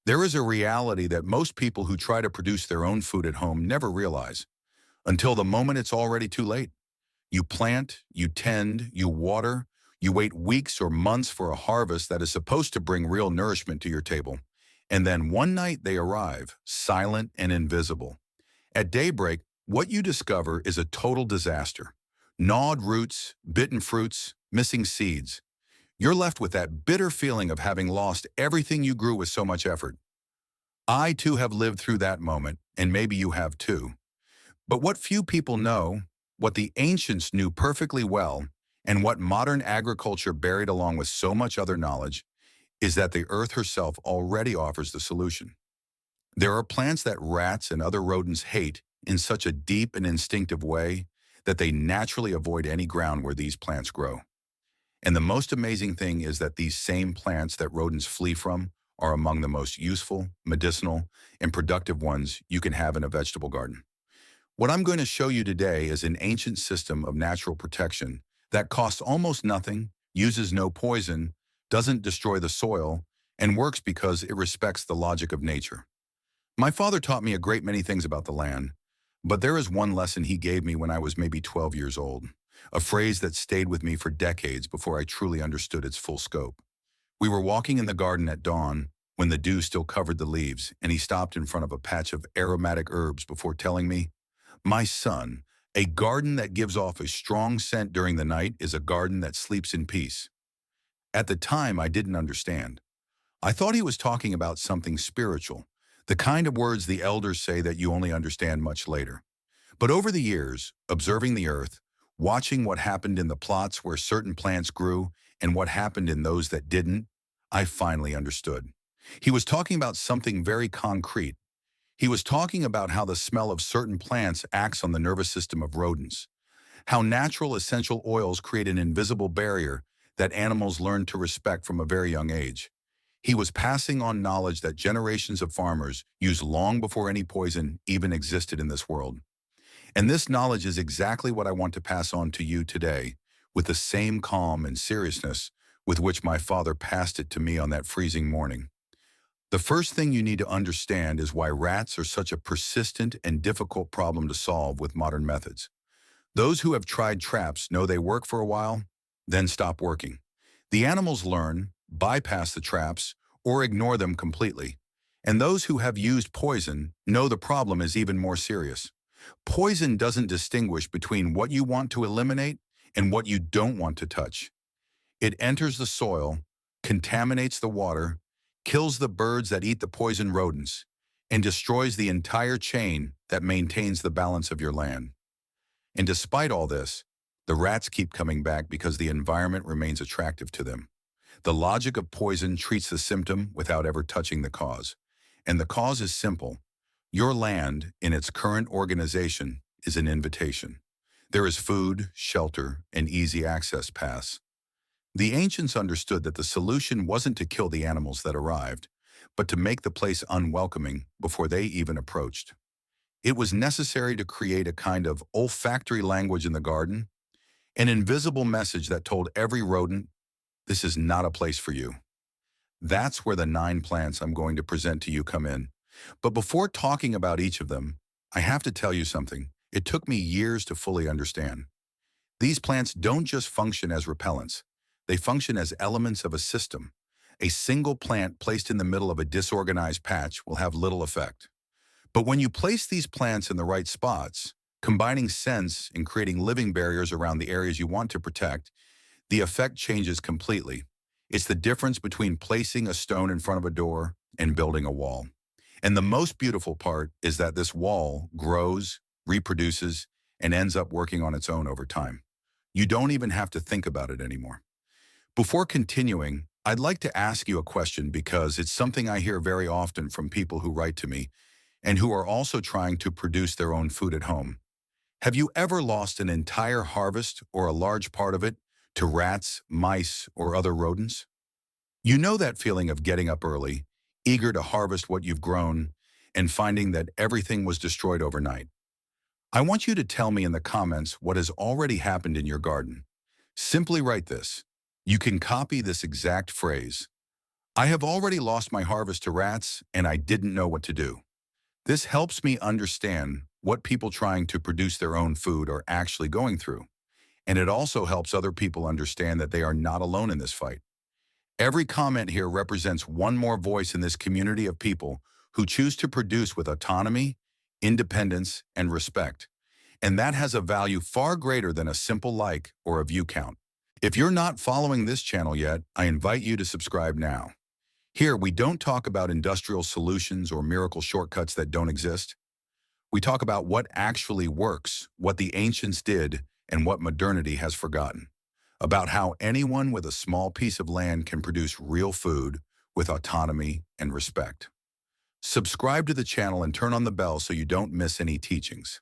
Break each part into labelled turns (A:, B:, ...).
A: There is a reality that most people who try to produce their own food at home never realize until the moment it's already too late. You plant, you tend, you water, you wait weeks or months for a harvest that is supposed to bring real nourishment to your table. And then one night they arrive, silent and invisible. At daybreak, what you discover is a total disaster. Gnawed roots, bitten fruits, missing seeds. You're left with that bitter feeling of having lost everything you grew with so much effort. I too have lived through that moment, and maybe you have too. But what few people know, what the ancients knew perfectly well, and what modern agriculture buried along with so much other knowledge, is that the earth herself already offers the solution. There are plants that rats and other rodents hate in such a deep and instinctive way that they naturally avoid any ground where these plants grow. And the most amazing thing is that these same plants that rodents flee from are among the most useful, medicinal, and productive ones you can have in a vegetable garden. What I'm going to show you today is an ancient system of natural protection that costs almost nothing, uses no poison, doesn't destroy the soil, and works because it respects the logic of nature. My father taught me a great many things about the land, but there is one lesson he gave me when I was maybe 12 years old, a phrase that stayed with me for decades before I truly understood its full scope. We were walking in the garden at dawn when the dew still covered the leaves, and he stopped in front of a patch of aromatic herbs before telling me, "My son, a garden that gives off a strong scent during the night is a garden that sleeps in peace." At the time, I didn't understand. I thought he was talking about something spiritual, the kind of words the elders say that you only understand much later. But over the years, observing the earth, watching what happened in the plots where certain plants grew and what happened in those that didn't, I finally understood. He was talking about something very concrete. He was talking about how the smell of certain plants acts on the nervous system of rodents, how natural essential oils create an invisible barrier that animals learn to respect from a very young age. He was passing on knowledge that generations of farmers used long before any poison even existed in this world. And this knowledge is exactly what I want to pass on to you today, with the same calm and seriousness with which my father passed it to me on that freezing morning. The first thing you need to understand is why rats are such a persistent and difficult problem to solve with modern methods. Those who have tried traps know they work for a while, then stop working. The animals learn, bypass the traps, or ignore them completely. And those who have used poison know the problem is even more serious. Poison doesn't distinguish between what you want to eliminate and what you don't want to touch. It enters the soil, contaminates the water, kills the birds that eat the poison rodents, and destroys the entire chain that maintains the balance of your land. And despite all this, the rats keep coming back because the environment remains attractive to them. The logic of poison treats the symptom without ever touching the cause. And the cause is simple. Your land, in its current organization, is an invitation. There is food, shelter, and easy access paths. The ancients understood that the solution wasn't to kill the animals that arrived, but to make the place unwelcoming before they even approached. It was necessary to create a kind of olfactory language in the garden, an invisible message that told every rodent, this is not a place for you. That's where the 9 plants I'm going to present to you come in. But before talking about each of them, I have to tell you something. It took me years to fully understand. These plants don't just function as repellents. They function as elements of a system. A single plant placed in the middle of a disorganized patch will have little effect. But when you place these plants in the right spots, combining scents and creating living barriers around the areas you want to protect, the effect changes completely. It's the difference between placing a stone in front of a door and building a wall. And the most beautiful part is that this wall grows, reproduces, and ends up working on its own over time. You don't even have to think about it anymore. Before continuing, I'd like to ask you a question because it's something I hear very often from people who write to me and who are also trying to produce their own food at home. Have you ever lost an entire harvest or a large part of it to rats, mice, or other rodents? You know that feeling of getting up early, eager to harvest what you've grown, and finding that everything was destroyed overnight. I want you to tell me in the comments what has already happened in your garden. Simply write this. You can copy this exact phrase. I have already lost my harvest to rats, and I didn't know what to do. This helps me understand what people trying to produce their own food are actually going through. And it also helps other people understand that they are not alone in this fight. Every comment here represents one more voice in this community of people who choose to produce with autonomy, independence, and respect. And that has a value far greater than a simple like or a view count. If you're not following this channel yet, I invite you to subscribe now. Here, we don't talk about industrial solutions or miracle shortcuts that don't exist. We talk about what actually works, what the ancients did, and what modernity has forgotten. About how anyone with a small piece of land can produce real food with autonomy and respect. Subscribe to the channel and turn on the bell so you don't miss any teachings.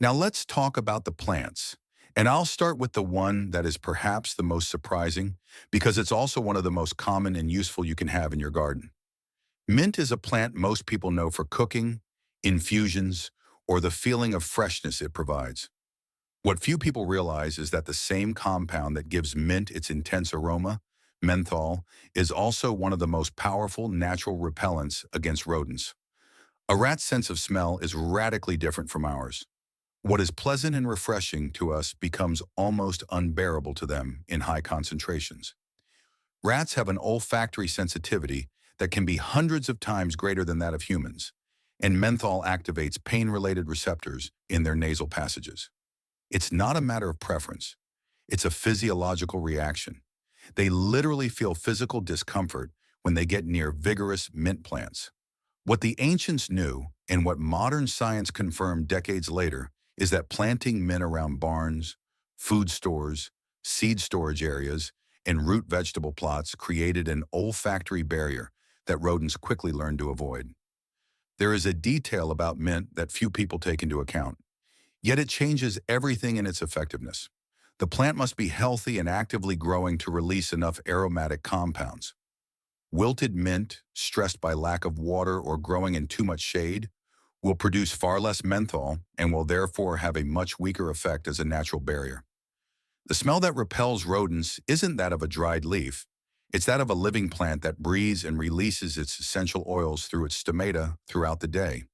A: Now let's talk about the plants. And I'll start with the one that is perhaps the most surprising because it's also one of the most common and useful you can have in your garden. Mint is a plant most people know for cooking, infusions, or the feeling of freshness it provides. What few people realize is that the same compound that gives mint its intense aroma, menthol, is also one of the most powerful natural repellents against rodents. A rat's sense of smell is radically different from ours. What is pleasant and refreshing to us becomes almost unbearable to them in high concentrations. Rats have an olfactory sensitivity that can be hundreds of times greater than that of humans, and menthol activates pain-related receptors in their nasal passages. It's not a matter of preference. It's a physiological reaction. They literally feel physical discomfort when they get near vigorous mint plants. What the ancients knew, and what modern science confirmed decades later, is that planting mint around barns, food stores, seed storage areas, and root vegetable plots created an olfactory barrier that rodents quickly learned to avoid. There is a detail about mint that few people take into account, yet it changes everything in its effectiveness. The plant must be healthy and actively growing to release enough aromatic compounds. Wilted mint, stressed by lack of water or growing in too much shade, will produce far less menthol and will therefore have a much weaker effect as a natural barrier. The smell that repels rodents isn't that of a dried leaf. It's that of a living plant that breathes and releases its essential oils through its stomata throughout the day.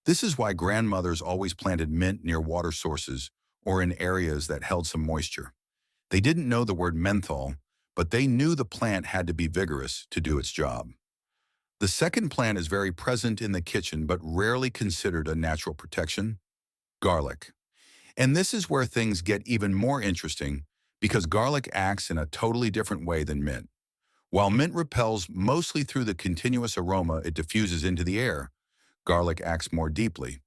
A: This is why grandmothers always planted mint near water sources or in areas that held some moisture. They didn't know the word menthol, but they knew the plant had to be vigorous to do its job. The second plant is very present in the kitchen but rarely considered a natural protection: garlic. And this is where things get even more interesting because garlic acts in a totally different way than mint. While mint repels mostly through the continuous aroma it diffuses into the air, garlic acts more deeply.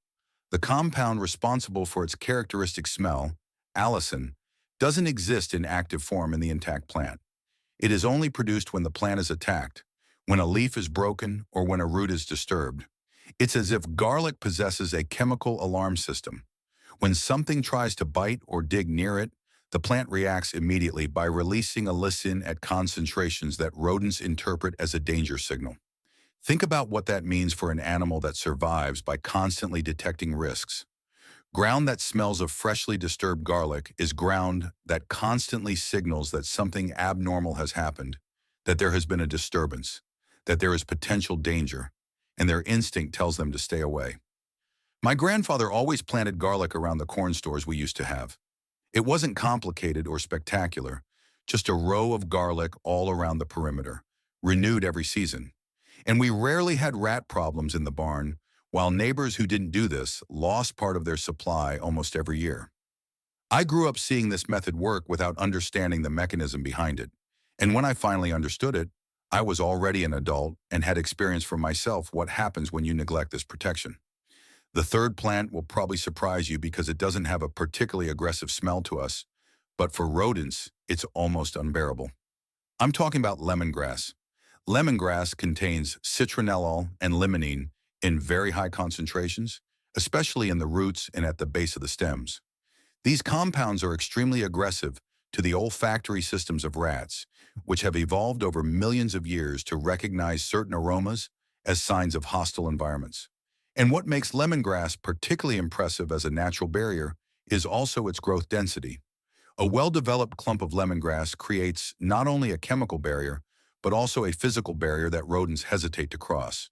A: The compound responsible for its characteristic smell, allicin, doesn't exist in active form in the intact plant. It is only produced when the plant is attacked, when a leaf is broken, or when a root is disturbed. It's as if garlic possesses a chemical alarm system. When something tries to bite or dig near it, the plant reacts immediately by releasing allicin at concentrations that rodents interpret as a danger signal. Think about what that means for an animal that survives by constantly detecting risks. Ground that smells of freshly disturbed garlic is ground that constantly signals that something abnormal has happened, that there has been a disturbance, that there is potential danger, and their instinct tells them to stay away. My grandfather always planted garlic around the corn stores we used to have. It wasn't complicated or spectacular, just a row of garlic all around the perimeter, renewed every season. And we rarely had rat problems in the barn, while neighbors who didn't do this lost part of their supply almost every year. I grew up seeing this method work without understanding the mechanism behind it. And when I finally understood it, I was already an adult and had experienced for myself what happens when you neglect this protection. The third plant will probably surprise you because it doesn't have a particularly aggressive smell to us, but for rodents, it's almost unbearable. I'm talking about lemongrass. Lemongrass contains citronellol and limonene in very high concentrations, especially in the roots and at the base of the stems. These compounds are extremely aggressive to the olfactory systems of rats, which have evolved over millions of years to recognize certain aromas as signs of hostile environments. And what makes lemongrass particularly impressive as a natural barrier is also its growth density. A well-developed clump of lemongrass creates not only a chemical barrier, but also a physical barrier that rodents hesitate to cross.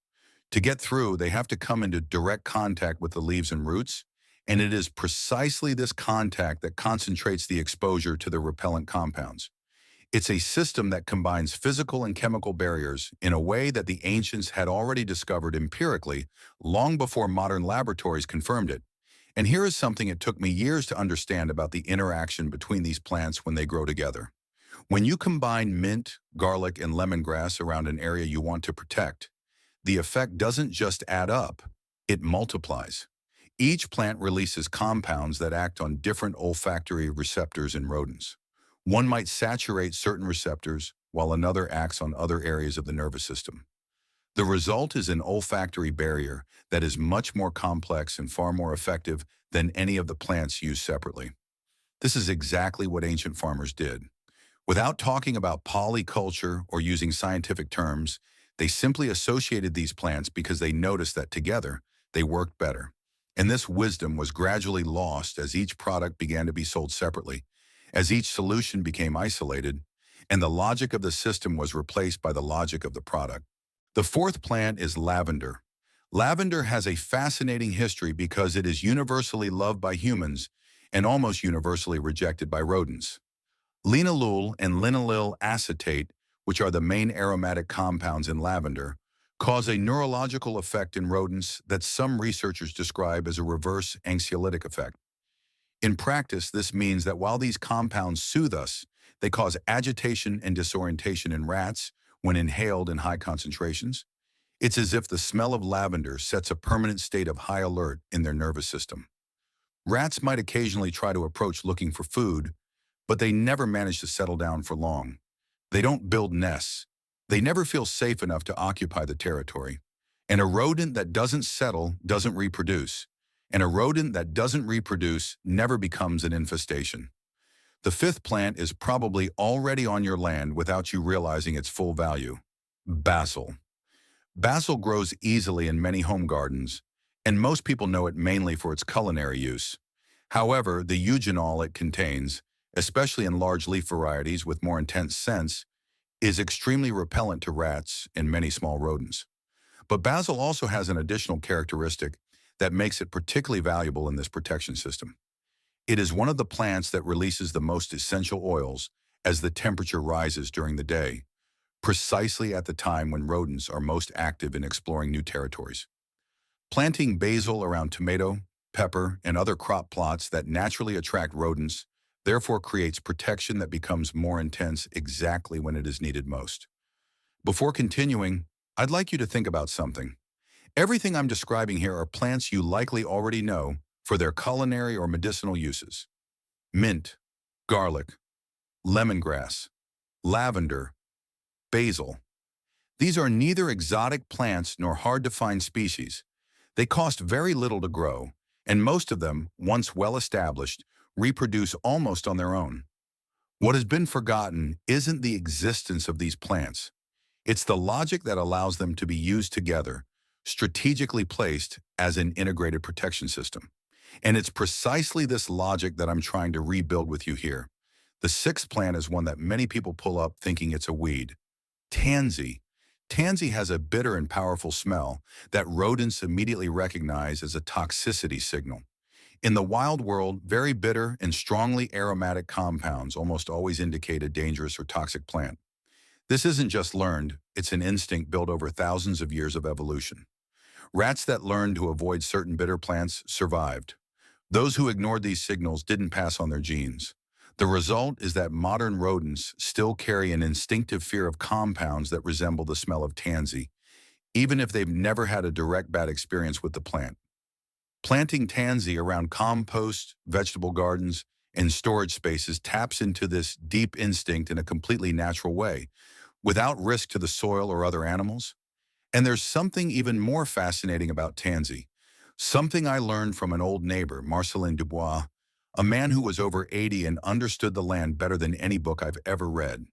A: To get through, they have to come into direct contact with the leaves and roots, and it is precisely this contact that concentrates the exposure to the repellent compounds. It's a system that combines physical and chemical barriers in a way that the ancients had already discovered empirically long before modern laboratories confirmed it. And here is something it took me years to understand about the interaction between these plants when they grow together. When you combine mint, garlic, and lemongrass around an area you want to protect, the effect doesn't just add up, it multiplies. Each plant releases compounds that act on different olfactory receptors in rodents. One might saturate certain receptors, while another acts on other areas of the nervous system. The result is an olfactory barrier that is much more complex and far more effective than any of the plants used separately. This is exactly what ancient farmers did. Without talking about polyculture or using scientific terms, they simply associated these plants because they noticed that together, they worked better. And this wisdom was gradually lost as each product began to be sold separately, as each solution became isolated, and the logic of the system was replaced by the logic of the product. The fourth plant is lavender. Lavender has a fascinating history because it is universally loved by humans and almost universally rejected by rodents. Linalool and linaloyl acetate, which are the main aromatic compounds in lavender, cause a neurological effect in rodents that some researchers describe as a reverse anxiolytic effect. In practice, this means that while these compounds soothe us, they cause agitation and disorientation in rats when inhaled in high concentrations. It's as if the smell of lavender sets a permanent state of high alert in their nervous system. Rats might occasionally try to approach looking for food, but they never manage to settle down for long. They don't build nests. They never feel safe enough to occupy the territory. And a rodent that doesn't settle doesn't reproduce. And a rodent that doesn't reproduce never becomes an infestation. The fifth plant is probably already on your land without you realizing its full value. Basil. Basil grows easily in many home gardens, and most people know it mainly for its culinary use. However, the eugenol it contains, especially in large leaf varieties with more intense scents, is extremely repellent to rats and many small rodents. But basil also has an additional characteristic that makes it particularly valuable in this protection system. It is one of the plants that releases the most essential oils as the temperature rises during the day, precisely at the time when rodents are most active in exploring new territories. Planting basil around tomato, pepper, and other crop plots that naturally attract rodents therefore creates protection that becomes more intense exactly when it is needed most. Before continuing, I'd like you to think about something. Everything I'm describing here are plants you likely already know for their culinary or medicinal uses. Mint, garlic, lemongrass, lavender, basil. These are neither exotic plants nor hard-to-find species. They cost very little to grow, and most of them, once well-established, reproduce almost on their own. What has been forgotten isn't the existence of these plants. It's the logic that allows them to be used together, strategically placed as an integrated protection system. And it's precisely this logic that I'm trying to rebuild with you here. The sixth plant is one that many people pull up thinking it's a weed. Tansy. Tansy has a bitter and powerful smell that rodents immediately recognize as a toxicity signal. In the wild world, very bitter and strongly aromatic compounds almost always indicate a dangerous or toxic plant. This isn't just learned, it's an instinct built over thousands of years of evolution. Rats that learned to avoid certain bitter plants survived. Those who ignored these signals didn't pass on their genes. The result is that modern rodents still carry an instinctive fear of compounds that resemble the smell of tansy, even if they've never had a direct bad experience with the plant. Planting tansy around compost, vegetable gardens, and storage spaces taps into this deep instinct in a completely natural way, without risk to the soil or other animals. And there's something even more fascinating about tansy, something I learned from an old neighbor, Marcelin Dubois, a man who was over 80 and understood the land better than any book I've ever read.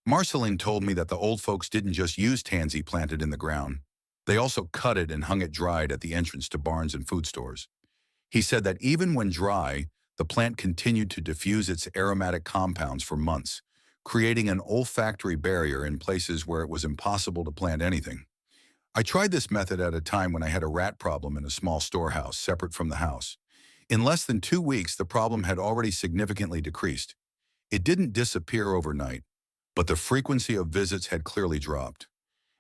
A: Marcelin told me that the old folks didn't just use tansy planted in the ground. They also cut it and hung it dried at the entrance to barns and food stores. He said that even when dry, the plant continued to diffuse its aromatic compounds for months, creating an olfactory barrier in places where it was impossible to plant anything. I tried this method at a time when I had a rat problem in a small storehouse separate from the house. In less than 2 weeks, the problem had already significantly decreased. It didn't disappear overnight, but the frequency of visits had clearly dropped.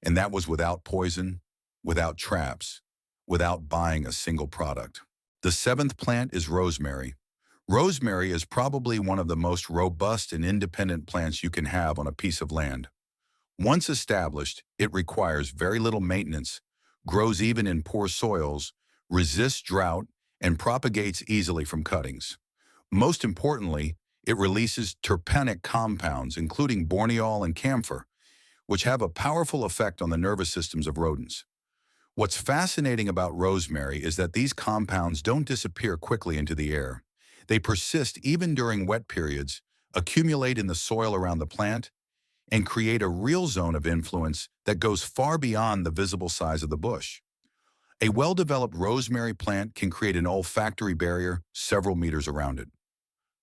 A: And that was without poison, without traps, without buying a single product. The seventh plant is rosemary. Rosemary is probably one of the most robust and independent plants you can have on a piece of land. Once established, it requires very little maintenance, grows even in poor soils, resists drought, and propagates easily from cuttings. Most importantly, it releases terpenic compounds, including borneol and camphor, which have a powerful effect on the nervous systems of rodents. What's fascinating about rosemary is that these compounds don't disappear quickly into the air. They persist even during wet periods, accumulate in the soil around the plant, and create a real zone of influence that goes far beyond the visible size of the bush. A well-developed rosemary plant can create an olfactory barrier several meters around it.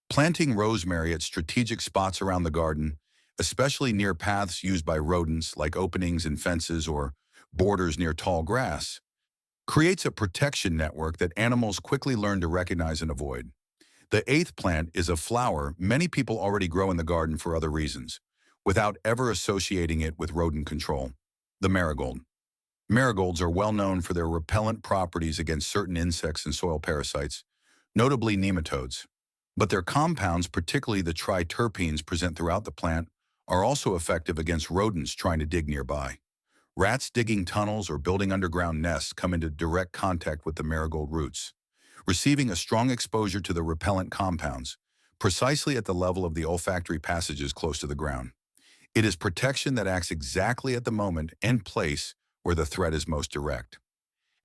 A: Planting rosemary at strategic spots around the garden, especially near paths used by rodents like openings in fences or borders near tall grass, creates a protection network that animals quickly learn to recognize and avoid. The eighth plant is a flower many people already grow in the garden for other reasons, without ever associating it with rodent control: the marigold. Marigolds are well known for their repellent properties against certain insects and soil parasites, notably nematodes. But their compounds, particularly the triterpenes present throughout the plant, are also effective against rodents trying to dig nearby. Rats digging tunnels or building underground nests come into direct contact with the marigold roots, receiving a strong exposure to the repellent compounds, precisely at the level of the olfactory passages close to the ground. It is protection that acts exactly at the moment and place where the threat is most direct.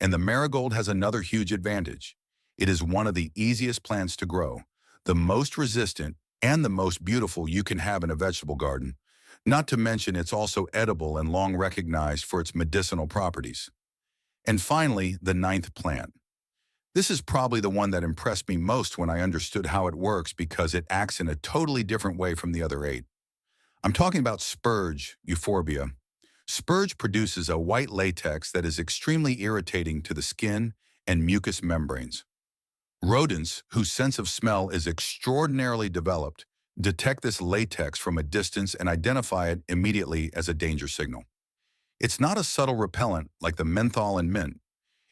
A: And the marigold has another huge advantage. It is one of the easiest plants to grow, the most resistant, and the most beautiful you can have in a vegetable garden. Not to mention it's also edible and long recognized for its medicinal properties. And finally, the ninth plant. This is probably the one that impressed me most when I understood how it works because it acts in a totally different way from the other eight. I'm talking about spurge euphorbia. Spurge produces a white latex that is extremely irritating to the skin and mucous membranes. Rodents, whose sense of smell is extraordinarily developed, detect this latex from a distance and identify it immediately as a danger signal. It's not a subtle repellent like the menthol and mint.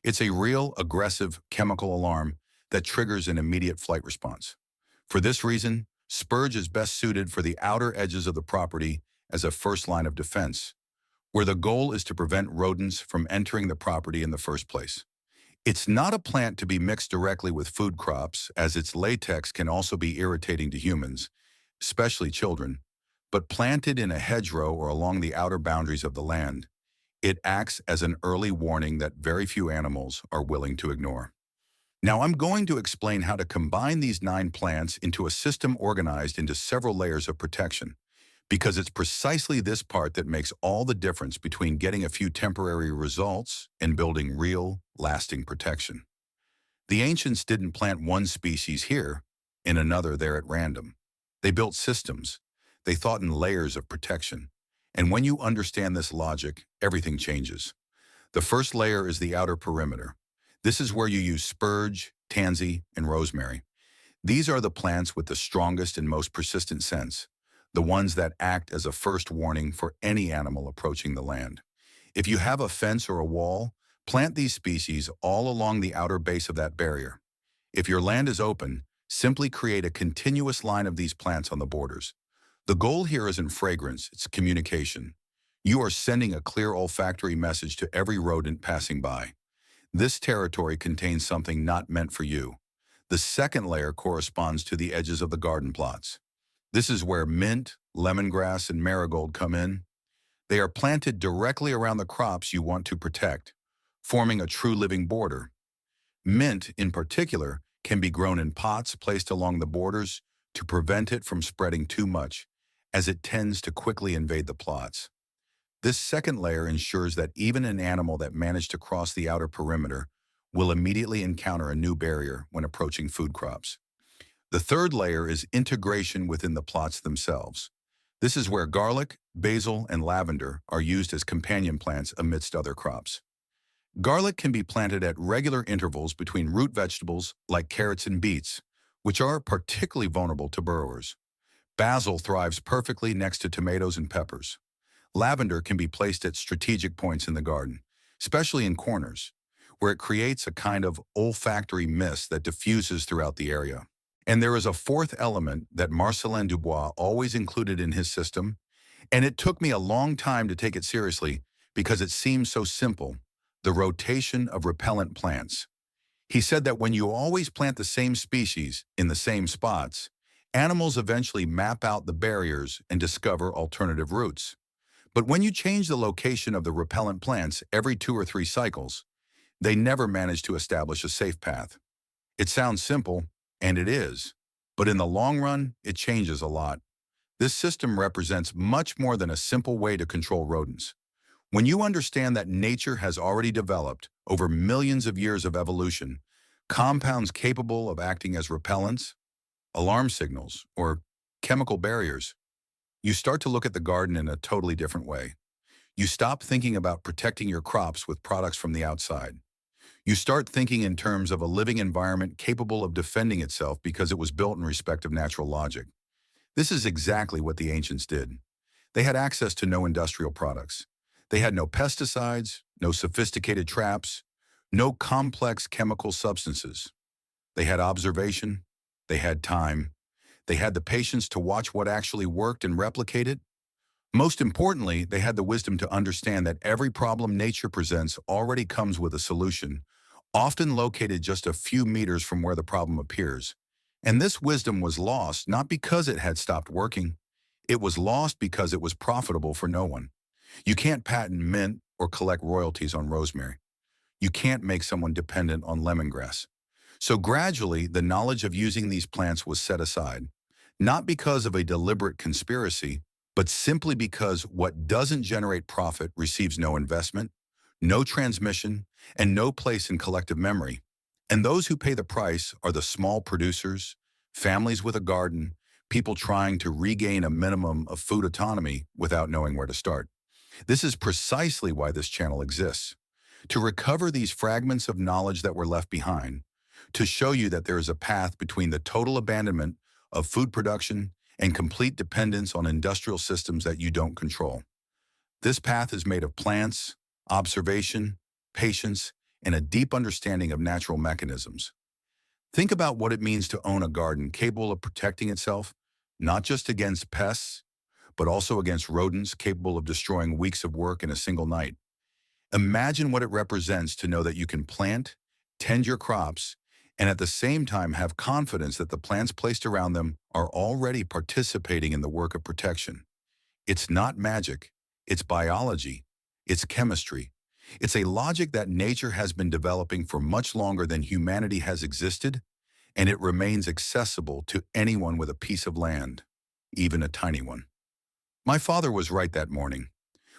A: It's a real, aggressive chemical alarm that triggers an immediate flight response. For this reason, spurge is best suited for the outer edges of the property as a first line of defense, where the goal is to prevent rodents from entering the property in the first place. It's not a plant to be mixed directly with food crops, as its latex can also be irritating to humans, especially children, but planted in a hedgerow or along the outer boundaries of the land, it acts as an early warning that very few animals are willing to ignore. Now I'm going to explain how to combine these 9 plants into a system organized into several layers of protection, because it's precisely this part that makes all the difference between getting a few temporary results and building real, lasting protection. The ancients didn't plant one species here and another there at random. They built systems. They thought in layers of protection. And when you understand this logic, everything changes. The first layer is the outer perimeter. This is where you use spurge, tansy, and rosemary. These are the plants with the strongest and most persistent scents, the ones that act as a first warning for any animal approaching the land. If you have a fence or a wall, plant these species all along the outer base of that barrier. If your land is open, simply create a continuous line of these plants on the borders. The goal here isn't fragrance, it's communication. You are sending a clear olfactory message to every rodent passing by. This territory contains something not meant for you. The second layer corresponds to the edges of the garden plots. This is where mint, lemongrass, and marigold come in. They are planted directly around the crops you want to protect, forming a true living border. Mint, in particular, can be grown in pots placed along the borders to prevent it from spreading too much, as it tends to quickly invade the plots. This second layer ensures that even an animal that managed to cross the outer perimeter will immediately encounter a new barrier when approaching food crops. The third layer is integration within the plots themselves. This is where garlic, basil, and lavender are used as companion plants amidst other crops. Garlic can be planted at regular intervals between root vegetables like carrots and beets, which are particularly vulnerable to burrowers. Basil thrives perfectly next to tomatoes and peppers. Lavender can be placed at strategic points in the garden, especially in corners, where it creates a kind of olfactory mist that diffuses throughout the area. And there is a fourth element that Marcelin Dubois always included in his system, and it took me a long time to take it seriously because it seems so simple: the rotation of repellent plants. He said that when you always plant the same species in the same spots, animals eventually map out the barriers and discover alternative routes. But when you change the location of the repellent plants every 2 or 3 cycles, they never manage to establish a safe path. It sounds simple, and it is, but in the long run, it changes a lot. This system represents much more than a simple way to control rodents. When you understand that nature has already developed, over millions of years of evolution, compounds capable of acting as repellents, alarm signals, or chemical barriers, you start to look at the garden in a totally different way. You stop thinking about protecting your crops with products from the outside. You start thinking in terms of a living environment capable of defending itself because it was built in respect of natural logic. This is exactly what the ancients did. They had access to no industrial products. They had no pesticides, no sophisticated traps, no complex chemical substances. They had observation, they had time, they had the patience to watch what actually worked and replicate it. Most importantly, they had the wisdom to understand that every problem nature presents already comes with a solution, often located just a few meters from where the problem appears. And this wisdom was lost not because it had stopped working. It was lost because it was profitable for no one. You can't patent mint or collect royalties on rosemary. You can't make someone dependent on lemongrass. So gradually, the knowledge of using these plants was set aside, not because of a deliberate conspiracy, but simply because what doesn't generate profit receives no investment, no transmission, and no place in collective memory. And those who pay the price are the small producers, families with a garden, people trying to regain a minimum of food autonomy without knowing where to start. This is precisely why this channel exists: to recover these fragments of knowledge that were left behind, to show you that there is a path between the total abandonment of food production and complete dependence on industrial systems that you don't control. This path is made of plants, observation, patience, and a deep understanding of natural mechanisms. Think about what it means to own a garden capable of protecting itself, not just against pests, but also against rodents capable of destroying weeks of work in a single night. Imagine what it represents to know that you can plant, tend your crops, and at the same time have confidence that the plants placed around them are already participating in the work of protection. It's not magic, it's biology, it's chemistry. It's a logic that nature has been developing for much longer than humanity has existed, and it remains accessible to anyone with a piece of land, even a tiny one. My father was right that morning.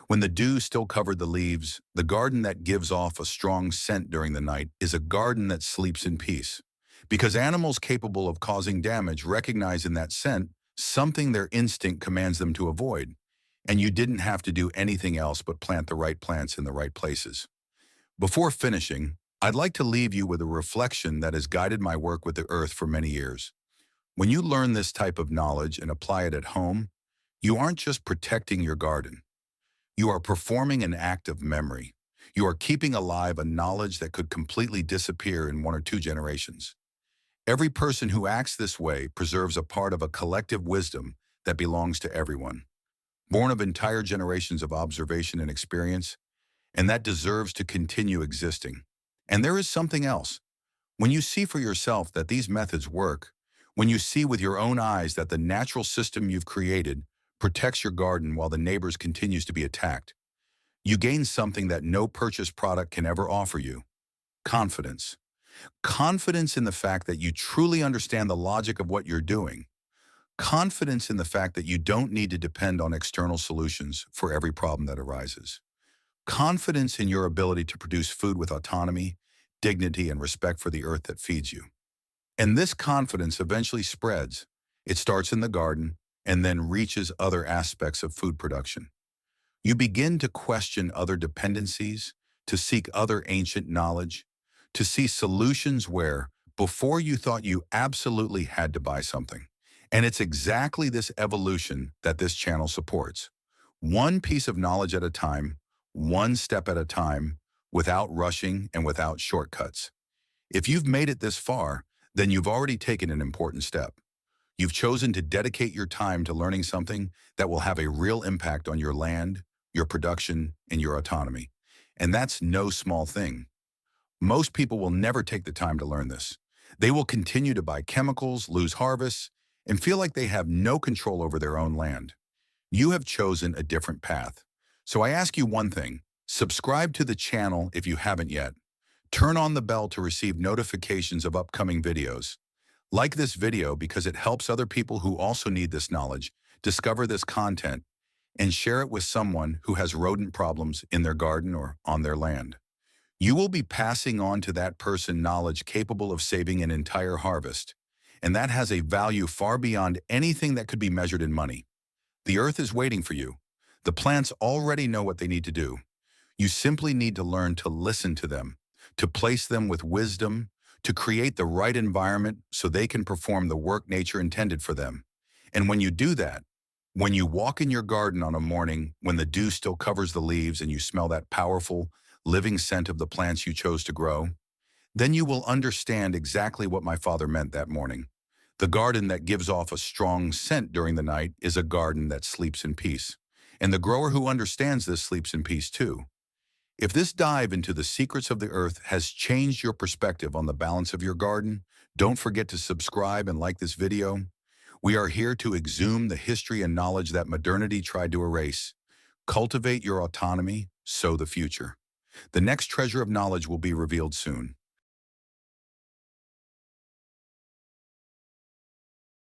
A: When the dew still covered the leaves, the garden that gives off a strong scent during the night is a garden that sleeps in peace. Because animals capable of causing damage recognize in that scent something their instinct commands them to avoid. And you didn't have to do anything else but plant the right plants in the right places. Before finishing, I'd like to leave you with a reflection that has guided my work with the earth for many years. When you learn this type of knowledge and apply it at home, you aren't just protecting your garden. You are performing an act of memory. You are keeping alive a knowledge that could completely disappear in 1 or 2 generations. Every person who acts this way preserves a part of a collective wisdom that belongs to everyone, born of entire generations of observation and experience, and that deserves to continue existing. And there is something else. When you see for yourself that these methods work, when you see with your own eyes that the natural system you've created protects your garden while the neighbor's continues to be attacked, you gain something that no purchased product can ever offer you: confidence. Confidence in the fact that you truly understand the logic of what you're doing. Confidence in the fact that you don't need to depend on external solutions for every problem that arises. Confidence in your ability to produce food with autonomy, dignity, and respect for the earth that feeds you. And this confidence eventually spreads. It starts in the garden, and then reaches other aspects of food production. You begin to question other dependencies, to seek other ancient knowledge, to see solutions where before you thought you absolutely had to buy something. And it's exactly this evolution that this channel supports. One piece of knowledge at a time, one step at a time, without rushing and without shortcuts. If you've made it this far, then you've already taken an important step. You've chosen to dedicate your time to learning something that will have a real impact on your land, your production, and your autonomy. And that's no small thing. Most people will never take the time to learn this. They will continue to buy chemicals, lose harvests, and feel like they have no control over their own land. You have chosen a different path. So I ask you one thing: subscribe to the channel if you haven't yet. Turn on the bell to receive notifications of upcoming videos. Like this video because it helps other people who also need this knowledge discover this content, and share it with someone who has rodent problems in their garden or on their land. You will be passing on to that person knowledge capable of saving an entire harvest, and that has a value far beyond anything that could be measured in money. The earth is waiting for you. The plants already know what they need to do. You simply need to learn to listen to them, to place them with wisdom, to create the right environment so they can perform the work nature intended for them. And when you do that, when you walk in your garden on a morning when the dew still covers the leaves and you smell that powerful, living scent of the plants you chose to grow, then you will understand exactly what my father meant that morning. The garden that gives off a strong scent during the night is a garden that sleeps in peace. And the grower who understands this sleeps in peace too. If this dive into the secrets of the earth has changed your perspective on the balance of your garden, don't forget to subscribe and like this video. We are here to exhume the history and knowledge that modernity tried to erase. Cultivate your autonomy, sow the future. The next treasure of knowledge will be revealed soon.